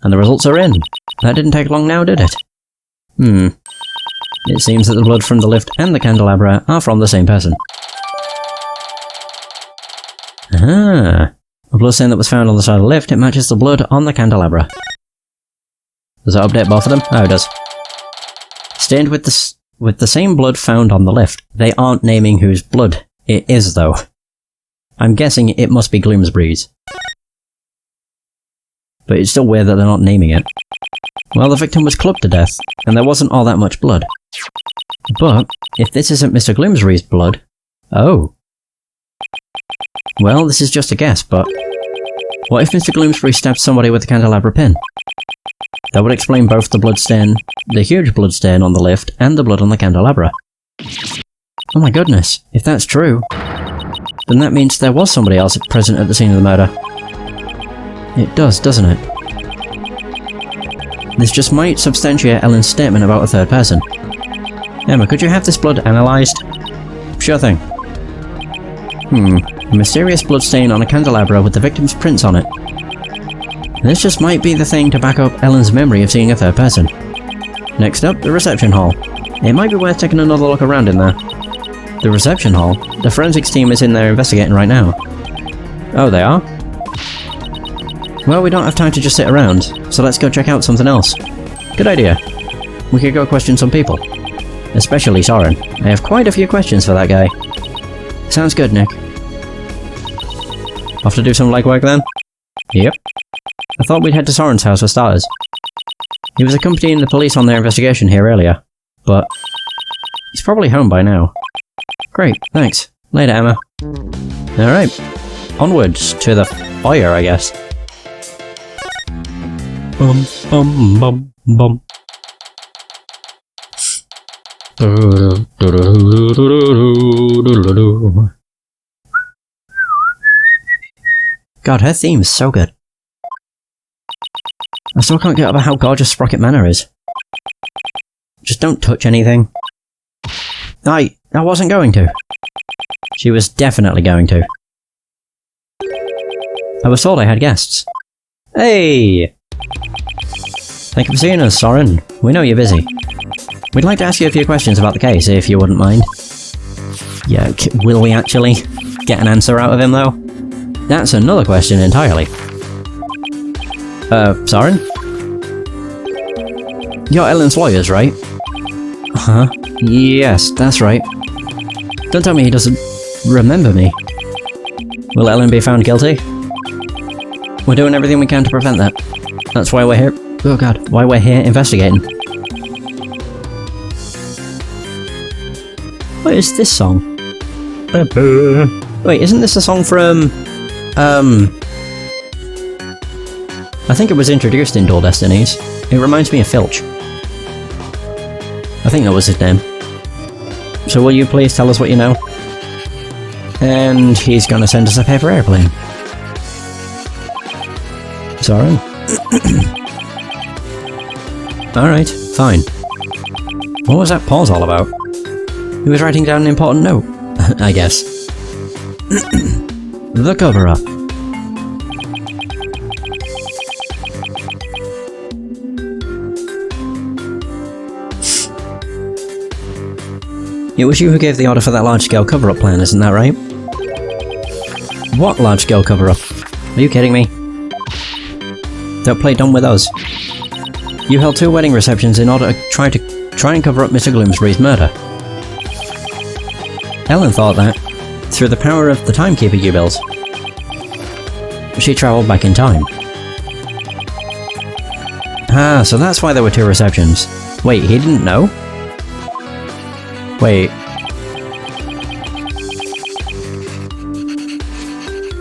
And the results are in. That didn't take long now, did it? It seems that the blood from the lift and the candelabra are from the same person. Ah. The blood stain that was found on the side of the lift, it matches the blood on the candelabra. Does that update both of them? Oh, it does. Stained with the same blood found on the lift. They aren't naming whose blood it is, though. I'm guessing it must be Gloomsbury's. But it's still weird that they're not naming it. Well, the victim was clubbed to death, and there wasn't all that much blood. But, if this isn't Mr. Gloomsbury's blood... Oh. Well, this is just a guess, but... What if Mr. Gloomsbury stabbed somebody with a candelabra pin? That would explain both the bloodstain, the huge bloodstain on the lift, and the blood on the candelabra. Oh my goodness, if that's true, then that means there was somebody else present at the scene of the murder. It does, doesn't it? This just might substantiate Ellen's statement about a third person. Emma, could you have this blood analysed? Sure thing. A mysterious bloodstain on a candelabra with the victim's prints on it. This just might be the thing to back up Ellen's memory of seeing a third person. Next up, the reception hall. It might be worth taking another look around in there. The reception hall? The forensics team is in there investigating right now. Oh, they are? Well, we don't have time to just sit around, so let's go check out something else. Good idea. We could go question some people. Especially Soren. I have quite a few questions for that guy. Sounds good, Nick. Off to do some legwork then? Yep. I thought we'd head to Soren's house for starters. He was accompanying the police on their investigation here earlier, but he's probably home by now. Great, thanks. Later, Emma. Alright. Onwards to the fire, I guess. Bum bum bum bum. God, her theme is so good. I still can't get over how gorgeous Sprocket Manor is. Just don't touch anything. I wasn't going to. She was definitely going to. I was told I had guests. Hey! Thank you for seeing us, Soren. We know you're busy. We'd like to ask you a few questions about the case, if you wouldn't mind. Yeah, will we actually get an answer out of him, though? That's another question entirely. Soren? You're Ellen's lawyers, right? Uh-huh. Yes, that's right. Don't tell me he doesn't remember me. Will Ellen be found guilty? We're doing everything we can to prevent that. That's why we're here. Oh god, why we're here investigating. What is this song? Wait, isn't this a song from... I think it was introduced in Dual Destinies. It reminds me of Filch. I think that was his name. So will you please tell us what you know? And he's gonna send us a paper airplane. Sorry. Alright, fine. What was that pause all about? He was writing down an important note, I guess. The cover-up. It was you who gave the order for that large-scale cover-up plan, isn't that right? What large-scale cover-up? Are you kidding me? Don't play dumb with us. You held 2 wedding receptions in order to try and cover up Mr. Gloomsbury's murder. Ellen thought that, through the power of the timekeeper you built, she travelled back in time. Ah, so that's why there were 2 receptions. Wait, he didn't know?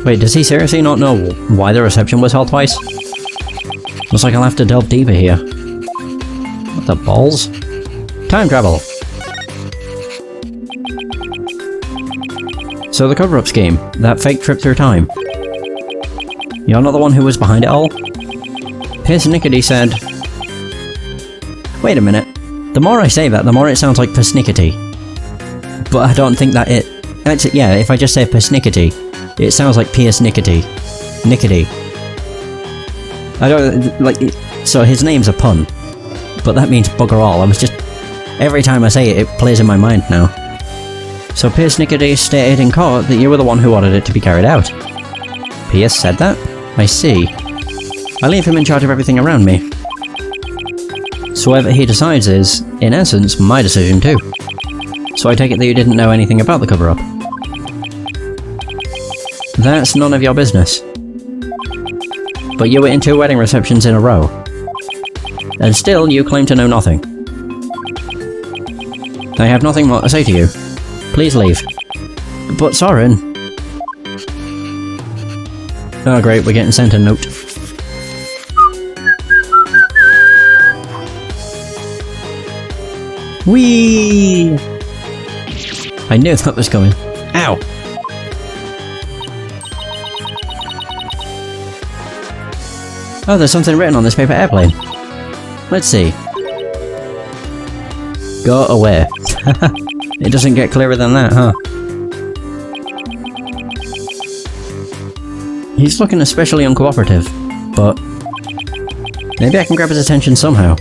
Wait, does he seriously not know why the reception was held twice? Looks like I'll have to delve deeper here. What the balls? Time travel! So the cover-up scheme, that fake trip through time. You're not the one who was behind it all? Persnickety said... Wait a minute. The more I say that, the more it sounds like persnickety. But I don't think that it... Actually, yeah, if I just say persnickety, it sounds like Pierce Nickety. Nickety. I don't... like... So his name's a pun. But that means bugger all. Every time I say it, it plays in my mind now. So Pierce Nicody stated in court that you were the one who ordered it to be carried out. Pierce said that? I see. I leave him in charge of everything around me. So whatever he decides is, in essence, my decision too. So I take it that you didn't know anything about the cover-up. That's none of your business. But you were in 2 wedding receptions in a row. And still, you claim to know nothing. I have nothing more to say to you. Please leave. But Soren... Oh great, we're getting sent a note. Whee! I knew that was coming. Ow! Oh, there's something written on this paper airplane. Let's see. Go away. It doesn't get clearer than that, huh? He's looking especially uncooperative, but... maybe I can grab his attention somehow.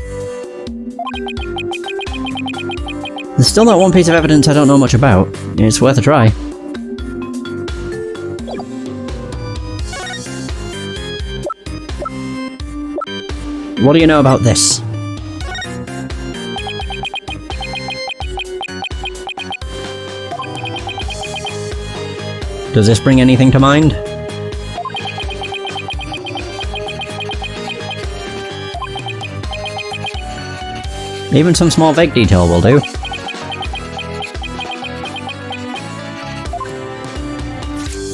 There's still that one piece of evidence I don't know much about. It's worth a try. What do you know about this? Does this bring anything to mind? Even some small vague detail will do.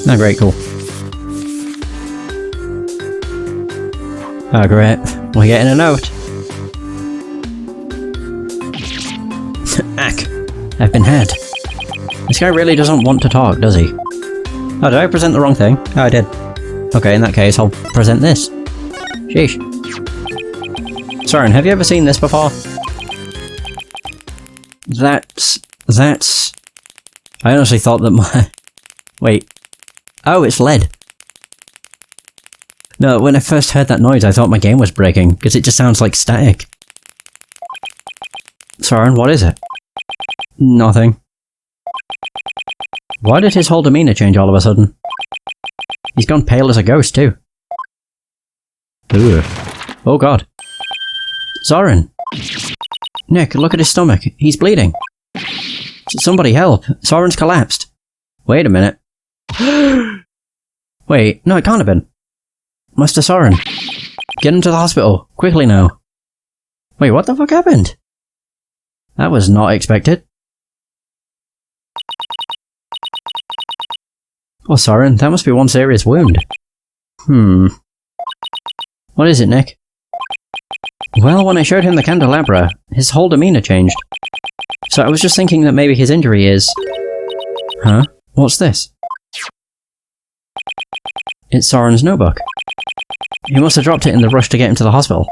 Oh great, cool. Oh great, we're getting a note. Ack, I've been had. This guy really doesn't want to talk, does he? Oh, did I present the wrong thing? Oh, I did. Okay, in that case, I'll present this. Sheesh. Soren, have you ever seen this before? That's... I honestly thought that my... Wait. Oh, it's lead. No, when I first heard that noise, I thought my game was breaking, because it just sounds like static. Soren, what is it? Nothing. Why did his whole demeanour change all of a sudden? He's gone pale as a ghost, too. Ugh. Oh god. Soren! Nick, look at his stomach. He's bleeding. Somebody help. Soren's collapsed. Wait a minute. Wait, no, it can't have been. Master Soren. Get him to the hospital. Quickly now. Wait, what the fuck happened? That was not expected. Oh, Soren, that must be one serious wound. What is it, Nick? Well, when I showed him the candelabra, his whole demeanour changed. So I was just thinking that maybe his injury is... Huh? What's this? It's Soren's notebook. He must have dropped it in the rush to get him to the hospital.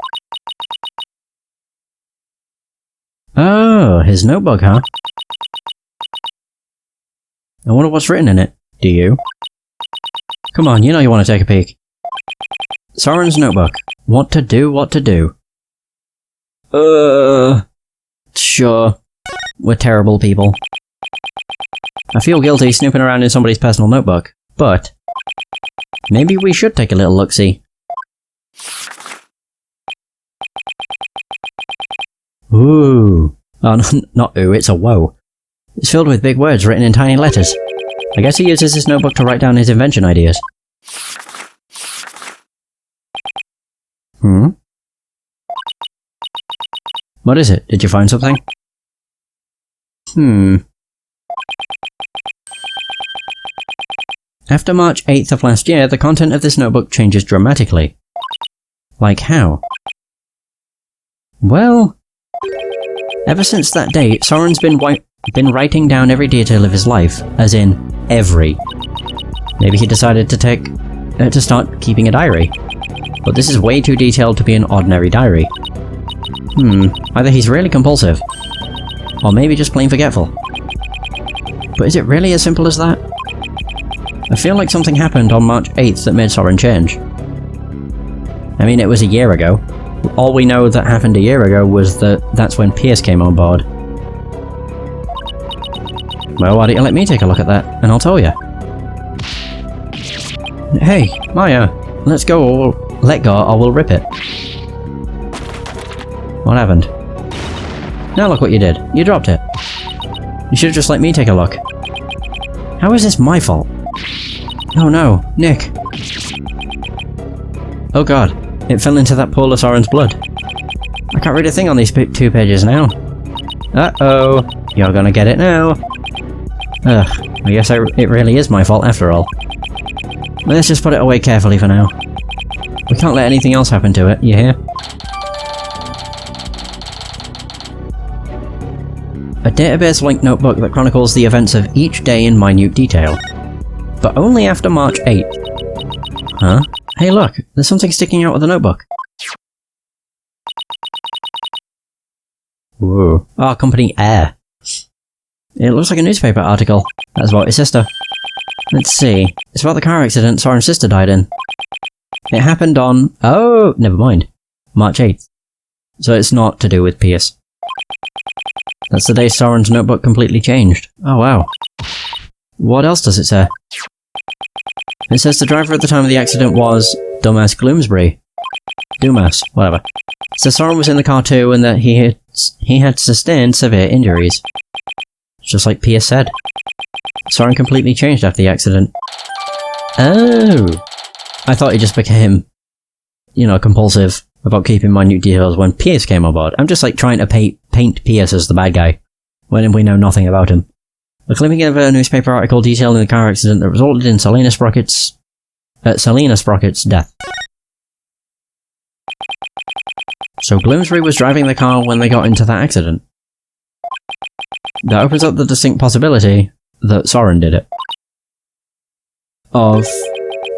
Oh, his notebook, huh? I wonder what's written in it. Do you? Come on, you know you want to take a peek. Soren's notebook. What to do, what to do. Sure. We're terrible people. I feel guilty snooping around in somebody's personal notebook, but... maybe we should take a little look-see. Ooh. Oh, not ooh, it's a whoa. It's filled with big words written in tiny letters. I guess he uses his notebook to write down his invention ideas. What is it? Did you find something? After March 8th of last year, the content of this notebook changes dramatically. Like how? Well... ever since that date, Soren's been writing down every detail of his life, as in, every. Maybe he decided to start keeping a diary. But this is way too detailed to be an ordinary diary. Either he's really compulsive, or maybe just plain forgetful. But is it really as simple as that? I feel like something happened on March 8th that made Soren change. I mean, it was a year ago. All we know that happened a year ago was that that's when Pierce came on board. Well, why don't you let me take a look at that, and I'll tell you. Hey, Maya, let's go or let go or we'll rip it. What happened? Now look what you did. You dropped it. You should have just let me take a look. How is this my fault? Oh no, Nick. Oh god, it fell into that pool of Soren's blood. I can't read a thing on these 2 pages now. Uh-oh, you're gonna get it now. Ugh, I guess it really is my fault after all. Let's just put it away carefully for now. We can't let anything else happen to it, you hear? A database-linked notebook that chronicles the events of each day in minute detail. But only after March 8th. Huh? Hey look, there's something sticking out of the notebook. Whoa. Oh, company Air. It looks like a newspaper article. That's about his sister. Let's see. It's about the car accident Soren's sister died in. It happened on... Oh, never mind. March 8th. So it's not to do with Pierce. That's the day Soren's notebook completely changed. Oh wow. What else does it say? It says the driver at the time of the accident was... Dumbass Gloomsbury. Dumas, whatever. It says Soren was in the car too and that he had sustained severe injuries. Just like Pierce said. Soren completely changed after the accident. Oh! I thought he just became, you know, compulsive about keeping minute details when Pierce came on board. I'm just like trying to paint Pierce as the bad guy, when we know nothing about him. A clipping of a newspaper article detailing the car accident that resulted in Selena Sprocket's death. So Gloomsbury was driving the car when they got into that accident. That opens up the distinct possibility that Soren did it. Of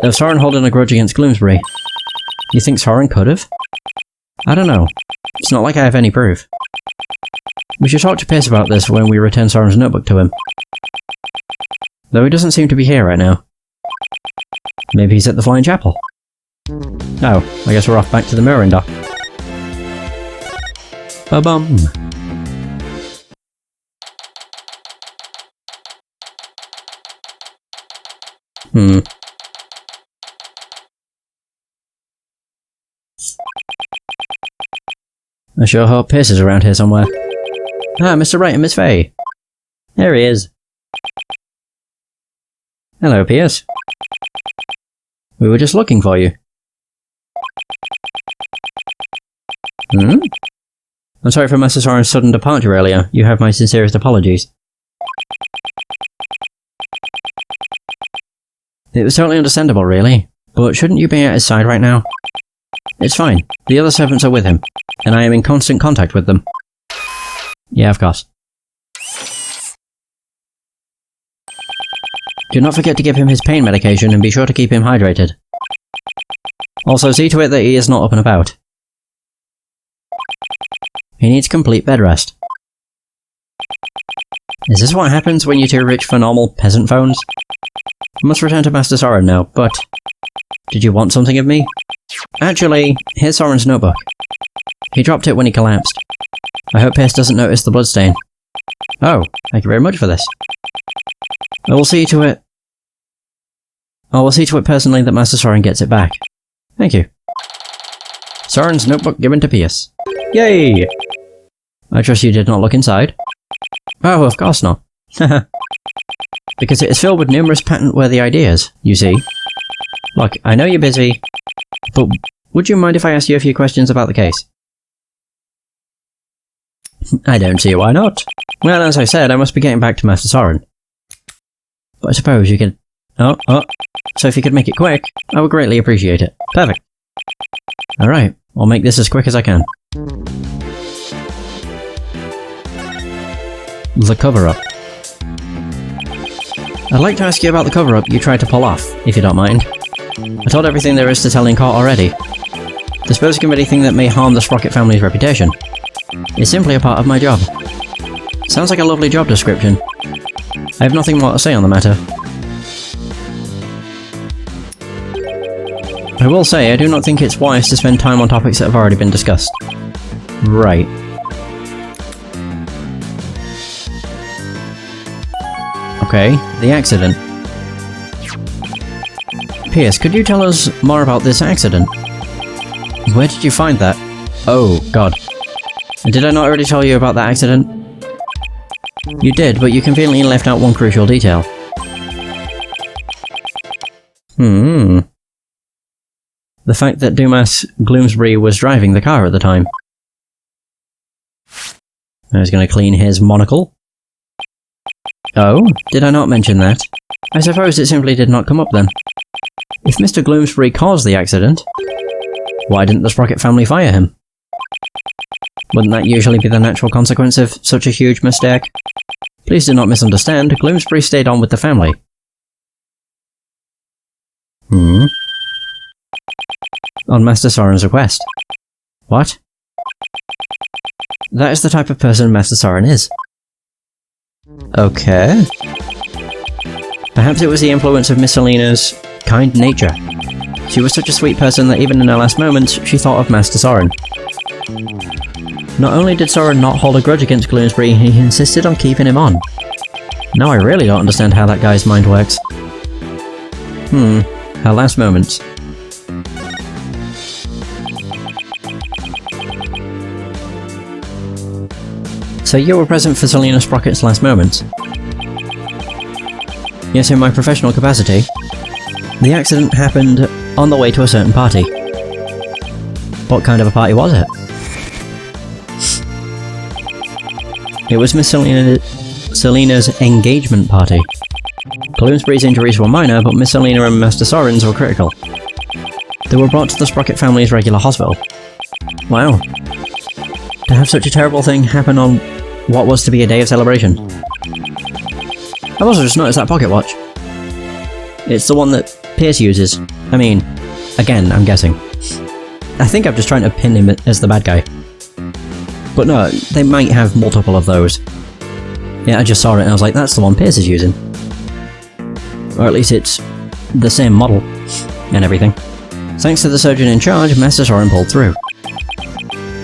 Soren holding a grudge against Gloomsbury. You think Soren could have? I don't know. It's not like I have any proof. We should talk to Pierce about this when we return Soren's notebook to him. Though he doesn't seem to be here right now. Maybe he's at the Flying Chapel. Oh, I guess we're off back to the mirroring dock. Ba-bum. I sure hope Pierce is around here somewhere. Ah, Mr. Wright and Miss Fay. There he is. Hello, Pierce. We were just looking for you. I'm sorry for Master Soren's sudden departure earlier. You have my sincerest apologies. It was totally understandable, really. But shouldn't you be at his side right now? It's fine. The other servants are with him, and I am in constant contact with them. Yeah, of course. Do not forget to give him his pain medication and be sure to keep him hydrated. Also, see to it that he is not up and about. He needs complete bed rest. Is this what happens when you're too rich for normal peasant phones? I must return to Master Soren now, but... Did you want something of me? Actually, here's Soren's notebook. He dropped it when he collapsed. I hope Pierce doesn't notice the bloodstain. Oh, thank you very much for this. I will see to it personally that Master Soren gets it back. Thank you. Soren's notebook given to Pierce. Yay! I trust you did not look inside. Oh, of course not. Because it is filled with numerous patent-worthy ideas, you see. Look, I know you're busy, but would you mind if I ask you a few questions about the case? I don't see why not. Well, as I said, I must be getting back to Master Soren. But I suppose you could... Oh. So if you could make it quick, I would greatly appreciate it. Perfect. Alright, I'll make this as quick as I can. The cover-up. I'd like to ask you about the cover-up you tried to pull off, if you don't mind. I told everything there is to tell in court already. The Spurs Committee thing that may harm the Sprocket family's reputation is simply a part of my job. Sounds like a lovely job description. I have nothing more to say on the matter. I will say, I do not think it's wise to spend time on topics that have already been discussed. Right. Okay, the accident. Pierce, could you tell us more about this accident? Where did you find that? Oh, God. Did I not already tell you about that accident? You did, but you conveniently left out one crucial detail. The fact that Dumas Gloomsbury was driving the car at the time. I was going to clean his monocle. Oh, did I not mention that? I suppose it simply did not come up then. If Mr. Gloomsbury caused the accident, why didn't the Sprocket family fire him? Wouldn't that usually be the natural consequence of such a huge mistake? Please do not misunderstand, Gloomsbury stayed on with the family. On Master Soren's request. What? That is the type of person Master Soren is. Okay. Perhaps it was the influence of Miss Selena's kind nature. She was such a sweet person that even in her last moments, she thought of Master Soren. Not only did Soren not hold a grudge against Gloomsbury, he insisted on keeping him on. Now I really don't understand how that guy's mind works. Her last moments. So you were present for Selena Sprocket's last moments? Yes, in my professional capacity. The accident happened on the way to a certain party. What kind of a party was it? It was Miss Selena's engagement party. Gloomsbury's injuries were minor, but Miss Selena and Master Soren's were critical. They were brought to the Sprocket family's regular hospital. Wow. To have such a terrible thing happen on what was to be a day of celebration. I've also just noticed that pocket watch. It's the one that Pierce uses. I mean, again, I'm guessing. I think I'm just trying to pin him as the bad guy. But no, they might have multiple of those. Yeah, I just saw it and I was like, that's the one Pierce is using. Or at least it's the same model and everything. Thanks to the surgeon in charge, Master Soren pulled through.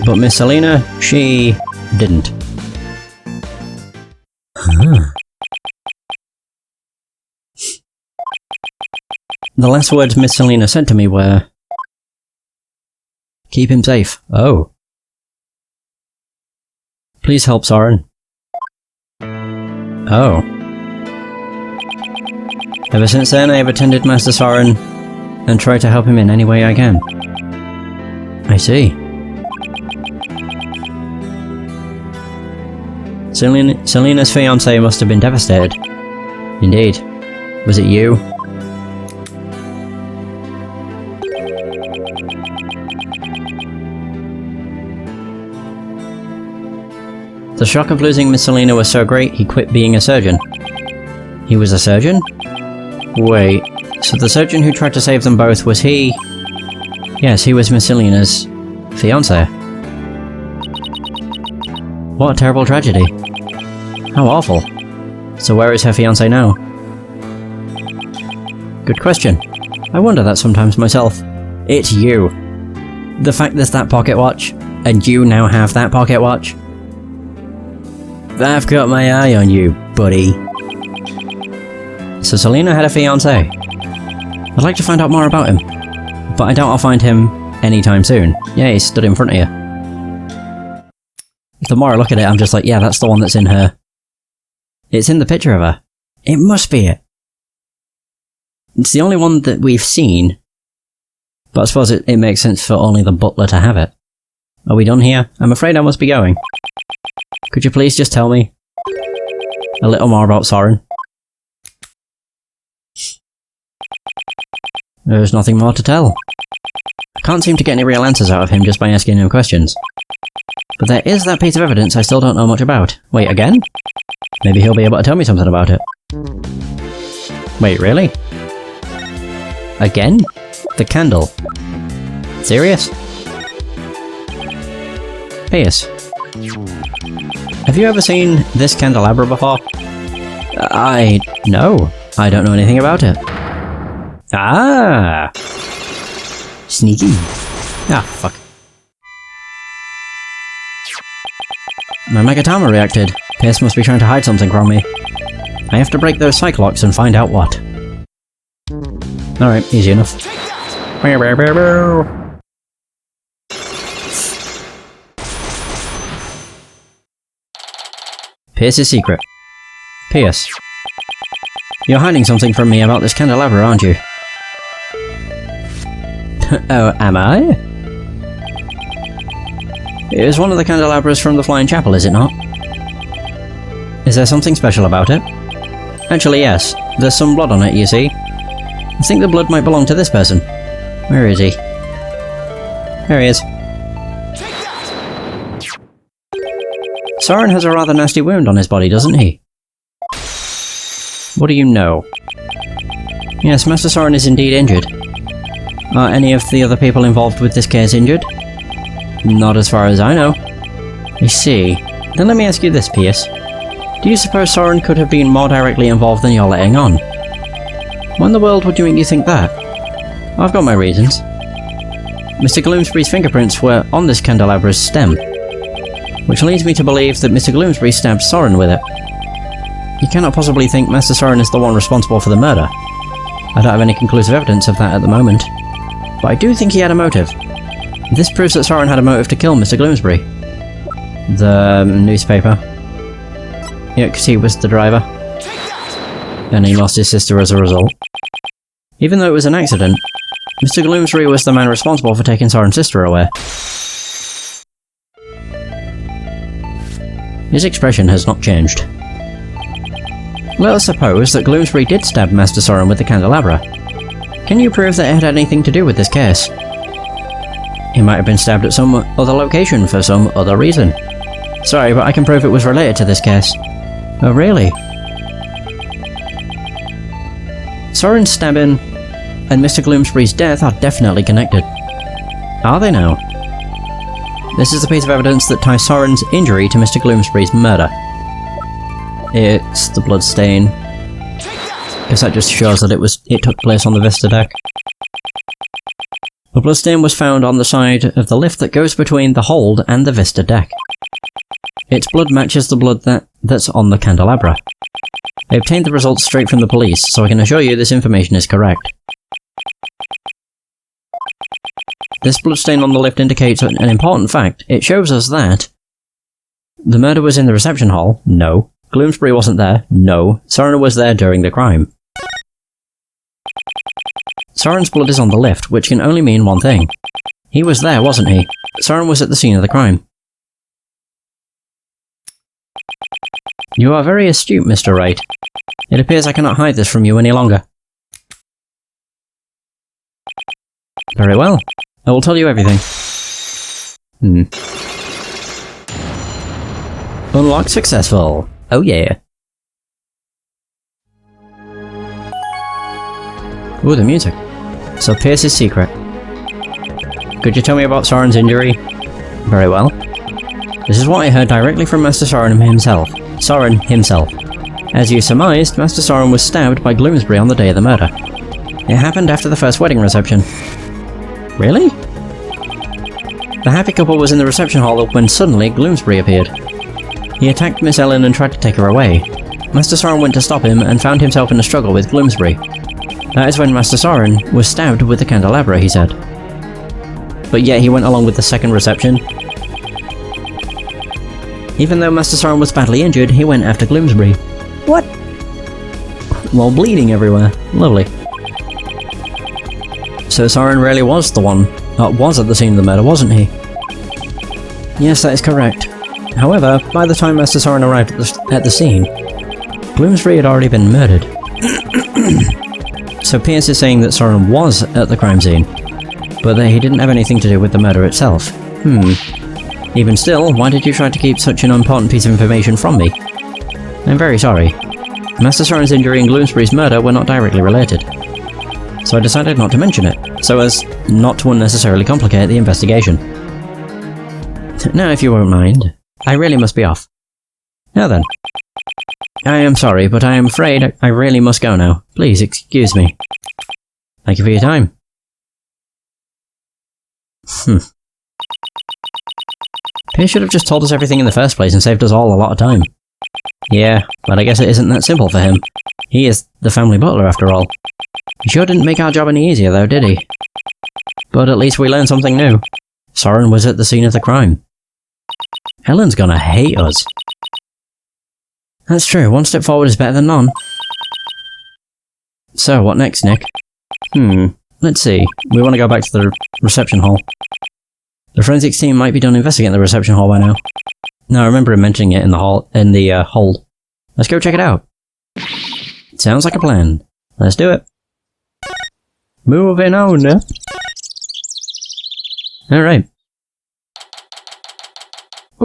But Miss Selena, she didn't. The last words Miss Selena said to me were, "Keep him safe." Oh. Please help Soren. Oh. Ever since then, I have attended Master Soren and tried to help him in any way I can. I see. Selena's fiancé must have been devastated. Indeed. Was it you? The shock of losing Miss Selena was so great, he quit being a surgeon. He was a surgeon? Wait, so the surgeon who tried to save them both was he? Yes, he was Miss Selena's fiancé. What a terrible tragedy. How awful. So where is her fiancé now? Good question. I wonder that sometimes myself. It's you. The fact there's that pocket watch, and you now have that pocket watch. I've got my eye on you, buddy. So Selena had a fiancé. I'd like to find out more about him, but I doubt I'll find him anytime soon. Yeah, he stood in front of you. The more I look at it, I'm just like, yeah, that's the one that's in her. It's in the picture of her. It must be it. It's the only one that we've seen, but I suppose it makes sense for only the butler to have it. Are we done here? I'm afraid I must be going. Could you please just tell me a little more about Soren? There's nothing more to tell. I can't seem to get any real answers out of him just by asking him questions. But there is that piece of evidence I still don't know much about. Wait, again? Maybe he'll be able to tell me something about it. Wait, really? Again? The candle. Serious? Pierce. Have you ever seen this candelabra before? No. I don't know anything about it. Ah! Sneaky. Ah, fuck. My Megatama reacted. Pierce must be trying to hide something from me. I have to break those cyclocks and find out what. Alright, easy enough. Pierce's secret. Pierce. You're hiding something from me about this candelabra, aren't you? Oh, am I? It is one of the candelabras from the Flying Chapel, is it not? Is there something special about it? Actually, yes. There's some blood on it, you see. I think the blood might belong to this person. Where is he? There he is. Soren has a rather nasty wound on his body, doesn't he? What do you know? Yes, Master Soren is indeed injured. Are any of the other people involved with this case injured? Not as far as I know. I see. Then let me ask you this, Pierce. Do you suppose Soren could have been more directly involved than you're letting on? Why in the world would you make you think that? I've got my reasons. Mr. Gloomsbury's fingerprints were on this candelabra's stem, which leads me to believe that Mr. Gloomsbury stabbed Soren with it. You cannot possibly think Master Soren is the one responsible for the murder. I don't have any conclusive evidence of that at the moment, but I do think he had a motive. This proves that Soren had a motive to kill Mr. Gloomsbury. The newspaper. Yeah, because he was the driver. And he lost his sister as a result. Even though it was an accident, Mr. Gloomsbury was the man responsible for taking Soren's sister away. His expression has not changed. Let us suppose that Gloomsbury did stab Master Soren with the candelabra. Can you prove that it had anything to do with this case? He might have been stabbed at some other location for some other reason. Sorry, but I can prove it was related to this case. Oh, really? Soren's stabbing and Mr. Gloomsbury's death are definitely connected. Are they now? This is the piece of evidence that ties Soren's injury to Mr. Gloomsbury's murder. It's the bloodstain. Guess that just shows that it took place on the Vista deck. The bloodstain was found on the side of the lift that goes between the hold and the Vista deck. Its blood matches the blood that's on the candelabra. I obtained the results straight from the police, so I can assure you this information is correct. This bloodstain on the lift indicates an important fact. It shows us that the murder was in the reception hall. No. Gloomsbury wasn't there. No. Soren was there during the crime. Soren's blood is on the lift, which can only mean one thing. He was there, wasn't he? Soren was at the scene of the crime. You are very astute, Mr. Wright. It appears I cannot hide this from you any longer. Very well. I will tell you everything. Unlock successful. Oh yeah. Ooh, the music. So Pierce's secret. Could you tell me about Soren's injury? Very well. This is what I heard directly from Master Soren himself. Soren himself. As you surmised, Master Soren was stabbed by Gloomsbury on the day of the murder. It happened after the first wedding reception. Really? The happy couple was in the reception hall when suddenly Gloomsbury appeared. He attacked Miss Ellen and tried to take her away. Master Soren went to stop him and found himself in a struggle with Gloomsbury. That is when Master Soren was stabbed with the candelabra, he said. But yet he went along with the second reception. Even though Master Soren was badly injured, he went after Gloomsbury. What? While bleeding everywhere. Lovely. So Soren really was the one that was at the scene of the murder, wasn't he? Yes, that is correct. However, by the time Master Soren arrived at the scene, Gloomsbury had already been murdered. So Pierce is saying that Soren was at the crime scene, but that he didn't have anything to do with the murder itself. Even still, why did you try to keep such an important piece of information from me? I'm very sorry. Master Soren's injury and Gloomsbury's murder were not directly related, so I decided not to mention it, so as not to unnecessarily complicate the investigation. Now, if you won't mind, I really must be off. Now then. I am sorry, but I am afraid I really must go now. Please excuse me. Thank you for your time. He should have just told us everything in the first place and saved us all a lot of time. Yeah, but I guess it isn't that simple for him. He is the family butler after all. He sure didn't make our job any easier though, did he? But at least we learned something new. Soren was at the scene of the crime. Ellen's gonna hate us. That's true, one step forward is better than none. So, what next, Nick? Let's see. We want to go back to the reception hall. The forensics team might be done investigating the reception hall by now. No, I remember him mentioning it in the hold. Let's go check it out. Sounds like a plan. Let's do it. Moving on. Alright.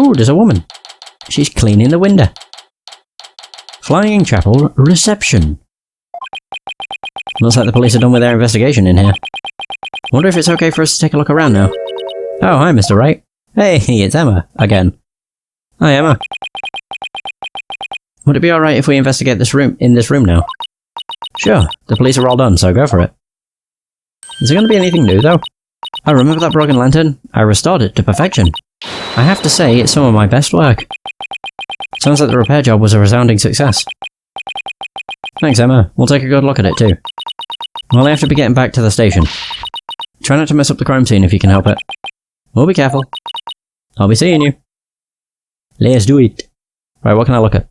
Ooh, there's a woman. She's cleaning the window. Flying Chapel Reception. Looks like the police are done with their investigation in here. Wonder if it's okay for us to take a look around now. Oh, hi, Mr. Wright. Hey, it's Emma, again. Hi, Emma. Would it be alright if we investigate this room now? Sure, the police are all done, so go for it. Is there going to be anything new, though? Oh, remember that broken lantern? I restored it to perfection. I have to say, it's some of my best work. Sounds like the repair job was a resounding success. Thanks, Emma. We'll take a good look at it, too. Well, I have to be getting back to the station. Try not to mess up the crime scene if you can help it. We'll be careful. I'll be seeing you. Let's do it. Right, what can I look at?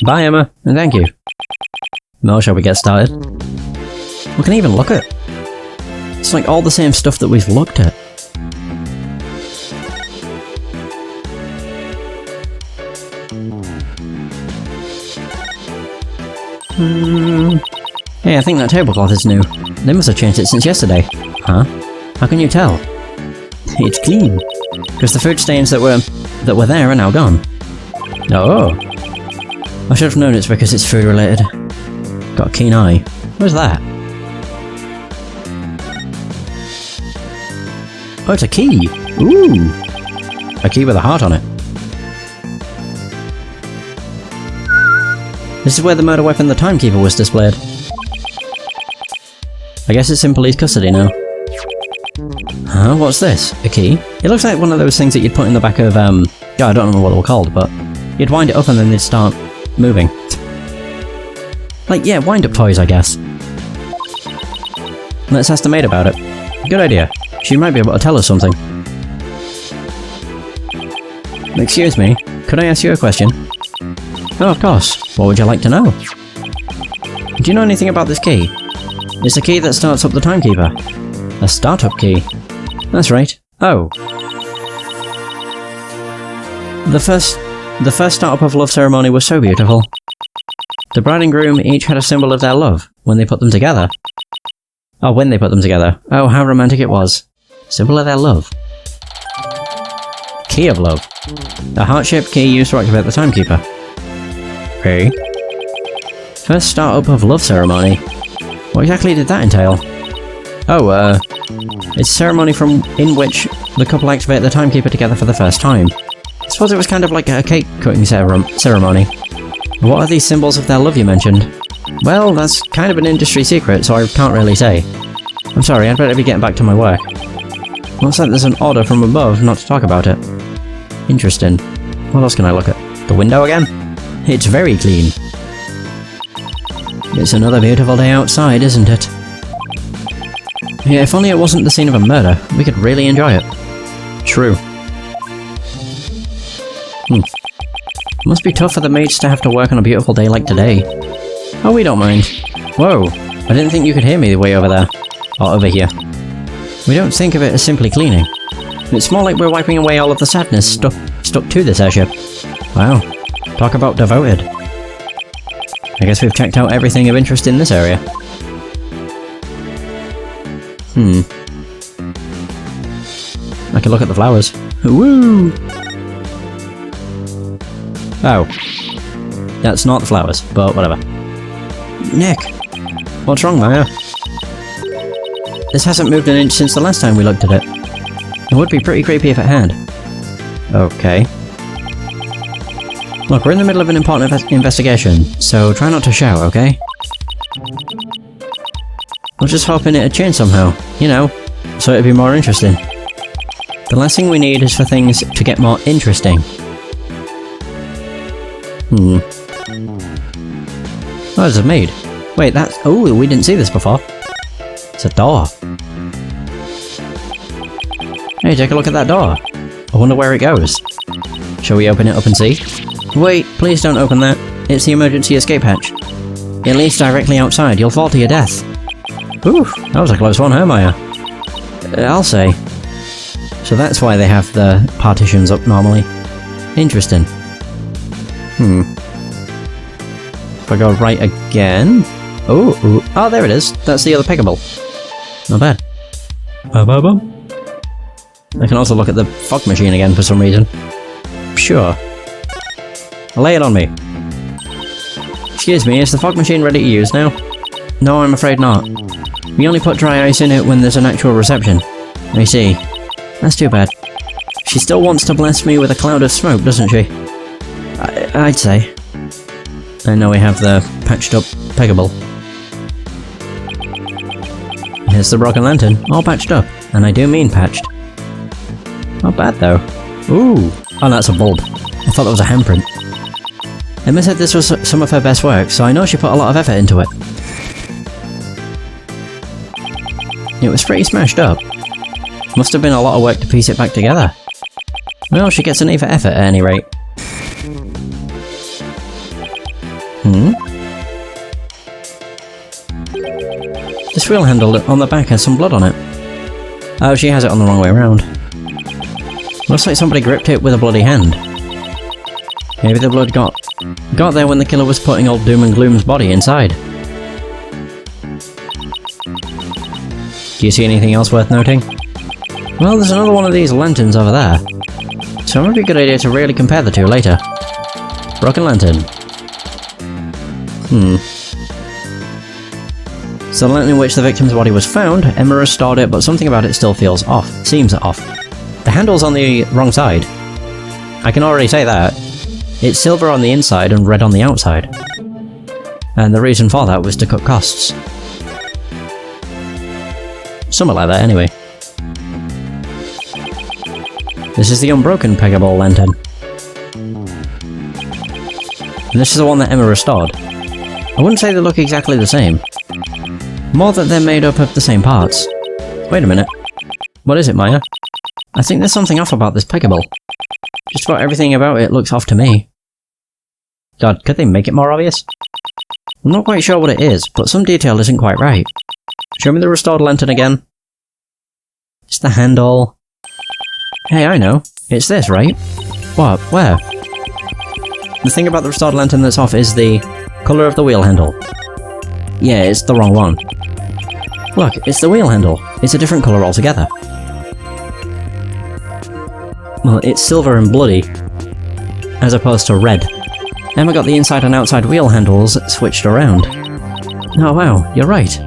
Bye, Emma, and thank you. Now, shall we get started? What can I even look at? It's like all the same stuff that we've looked at. Hey, I think that tablecloth is new. They must have changed it since yesterday. Huh? How can you tell? It's clean. Because the food stains that were there are now gone. Oh. I should have known it's because it's food related. Got a keen eye. What's that? Oh, it's a key! Ooh! A key with a heart on it. This is where the murder weapon, the Timekeeper, was displayed. I guess it's in police custody now. Huh? What's this? A key? It looks like one of those things that you'd put in the back of, yeah, I don't know what they were called, but you'd wind it up and then they'd start moving. Like, yeah, wind-up toys, I guess. Let's ask the maid about it. Good idea. She might be able to tell us something. Excuse me, could I ask you a question? Oh, of course. What would you like to know? Do you know anything about this key? It's the key that starts up the Timekeeper. A startup key. That's right. Oh. The first startup of love ceremony was so beautiful. The bride and groom each had a symbol of their love when they put them together. Oh, when they put them together. Oh, how romantic it was. Symbol of their love. Key of love. A heart-shaped key used to activate the Timekeeper. Okay. First startup of love ceremony. What exactly did that entail? Oh, it's a ceremony in which the couple activate the Timekeeper together for the first time. I suppose it was kind of like a cake-cutting ceremony. What are these symbols of their love you mentioned? Well, that's kind of an industry secret, so I can't really say. I'm sorry, I'd better be getting back to my work. Looks like there's an order from above not to talk about it. Interesting. What else can I look at? The window again? It's very clean. It's another beautiful day outside, isn't it? Yeah, if only it wasn't the scene of a murder, we could really enjoy it. True. Must be tough for the maids to have to work on a beautiful day like today. Oh, we don't mind. Whoa, I didn't think you could hear me way over there. Or over here. We don't think of it as simply cleaning. It's more like we're wiping away all of the sadness stuck to this airship. Wow, talk about devoted. I guess we've checked out everything of interest in this area. I can look at the flowers. Woo! Oh. That's not the flowers, but whatever. Nick! What's wrong, Maya? This hasn't moved an inch since the last time we looked at it. It would be pretty creepy if it had. Okay. Look, we're in the middle of an important investigation, so try not to shout, okay? I was just hoping it'd change somehow, you know, so it'd be more interesting. The last thing we need is for things to get more interesting. What is it made? Wait, that's... Oh, we didn't see this before. It's a door. Hey, take a look at that door. I wonder where it goes. Shall we open it up and see? Wait, please don't open that. It's the emergency escape hatch. It leads directly outside. You'll fall to your death. Ooh, that was a close one, huh, Maya? I'll say. So that's why they have the partitions up normally. Interesting. If I go right again... Oh, there it is. That's the other pickable. Not bad. I can also look at the fog machine again for some reason. Sure. Lay it on me. Excuse me, is the fog machine ready to use now? No, I'm afraid not. We only put dry ice in it when there's an actual reception. I see. That's too bad. She still wants to blast me with a cloud of smoke, doesn't she? I'd say. And now we have the patched up pickable. Here's the broken lantern, all patched up. And I do mean patched. Not bad though. Ooh! Oh, that's a bulb. I thought that was a handprint. Emma said this was some of her best work, so I know she put a lot of effort into it. It was pretty smashed up. Must have been a lot of work to piece it back together. Well, she gets an A for effort at any rate. This wheel handle on the back has some blood on it. Oh, she has it on the wrong way around. Looks like somebody gripped it with a bloody hand. Maybe the blood got there when the killer was putting old Doom and Gloom's body inside. Do you see anything else worth noting? Well, there's another one of these lanterns over there. So it might be a good idea to really compare the two later. Broken lantern. So the lantern in which the victim's body was found, Emma restored it, but something about it still feels off. Seems off. The handle's on the wrong side. I can already say that. It's silver on the inside and red on the outside. And the reason for that was to cut costs. Something like that, anyway. This is the unbroken peggable lantern. And this is the one that Emma restored. I wouldn't say they look exactly the same. More that they're made up of the same parts. Wait a minute. What is it, Maya? I think there's something off about this peggable. Just about everything about it looks off to me. God, could they make it more obvious? I'm not quite sure what it is, but some detail isn't quite right. Show me the restored lantern again. It's the handle. Hey, I know. It's this, right? What? Where? The thing about the restored lantern that's off is the colour of the wheel handle. Yeah, it's the wrong one. Look, it's the wheel handle. It's a different colour altogether. Well, it's silver and bloody, as opposed to red. Emma got the inside and outside wheel handles switched around. Oh wow, you're right.